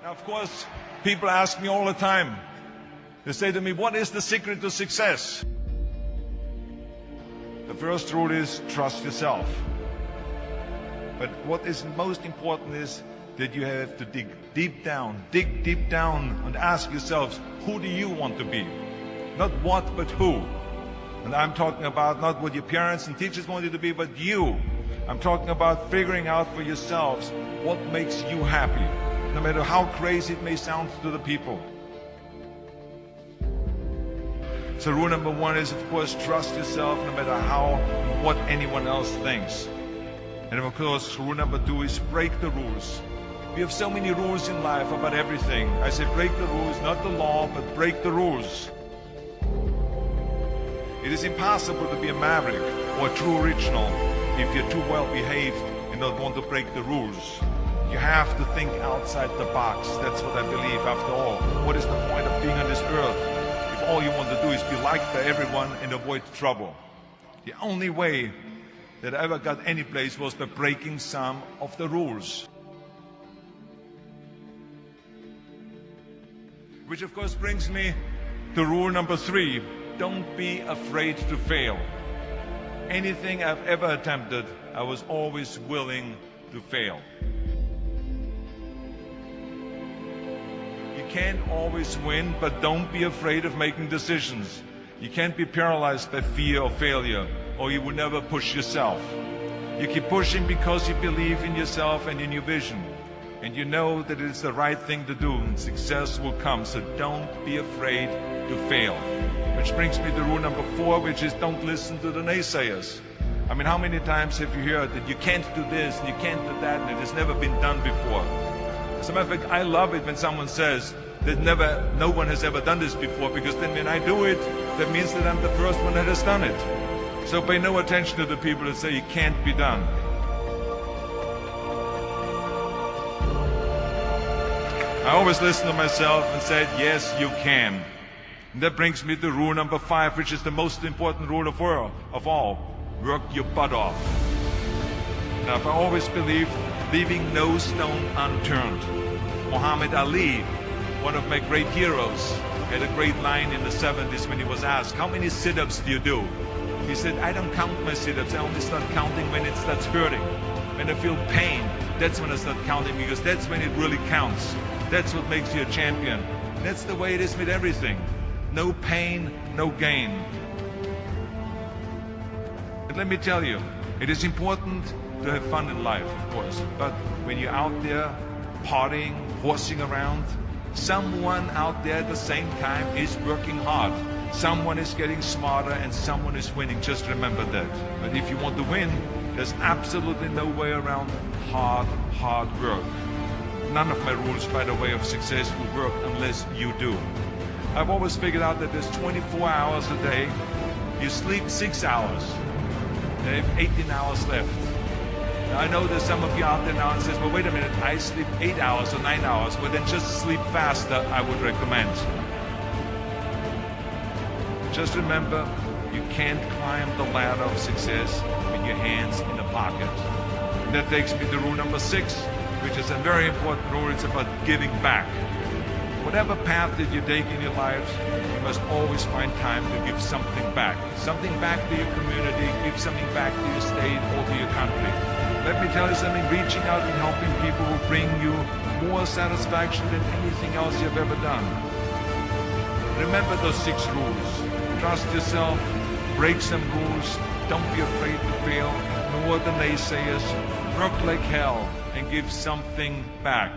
Now, of course, people ask me all the time. They say to me, what is the secret to success? The first rule is trust yourself. But what is most important is that you have to dig deep down and ask yourselves, who do you want to be? Not what, but who. And I'm talking about not what your parents and teachers want you to be, but you. I'm talking about figuring out for yourselves what makes you happy, no matter how crazy it may sound to the people. So rule number one is, of course, trust yourself no matter what anyone else thinks. And of course, rule number two is break the rules. We have so many rules in life about everything. I say break the rules, not the law, but break the rules. It is impossible to be a maverick or a true original if you're too well behaved and don't want to break the rules. You have to think outside the box. That's what I believe after all. What is the point of being on this earth if all you want to do is be liked by everyone and avoid trouble? The only way that I ever got any place was by breaking some of the rules. Which of course brings me to rule number three. Don't be afraid to fail. Anything I've ever attempted, I was always willing to fail. You can't always win, but don't be afraid of making decisions. You can't be paralyzed by fear of failure, or you will never push yourself. You keep pushing because you believe in yourself and in your vision. And you know that it's the right thing to do, and success will come. So don't be afraid to fail. Which brings me to rule number four, which is don't listen to the naysayers. I mean, how many times have you heard that you can't do this and you can't do that and it has never been done before? As a matter of fact, I love it when someone says that no one has ever done this before, because then when I do it, that means that I'm the first one that has done it. So pay no attention to the people that say it can't be done. I always listen to myself and said, yes, you can. And that brings me to rule number five, which is the most important rule of all. Work your butt off. Now, I've always believed leaving no stone unturned. Muhammad Ali, one of my great heroes, had a great line in the 70s when he was asked, how many sit-ups do you do? He said, I don't count my sit-ups. I only start counting when it starts hurting. When I feel pain, that's when I start counting, because that's when it really counts. That's what makes you a champion. That's the way it is with everything. No pain, no gain. But let me tell you, it is important to have fun in life, of course. But when you're out there partying, horsing around, someone out there at the same time is working hard. Someone is getting smarter and someone is winning. Just remember that. But if you want to win, there's absolutely no way around hard work. None of my rules, by the way, of success will work unless you do. I've always figured out that there's 24 hours a day. You sleep 6 hours. They have 18 hours left. Now, I know there's some of you out there now and says, well, wait a minute, I sleep 8 hours or 9 hours. Well, then just sleep faster, I would recommend. Just remember, you can't climb the ladder of success with your hands in the pocket. And that takes me to rule number 6, which is a very important rule. It's about giving back. Whatever path that you take in your lives, you must always find time to give something back. Something back to your community, give something back to your state or to your country. Let me tell you something, reaching out and helping people will bring you more satisfaction than anything else you've ever done. Remember those 6 rules. Trust yourself, break some rules, don't be afraid to fail, ignore the naysayers, work like hell, and give something back.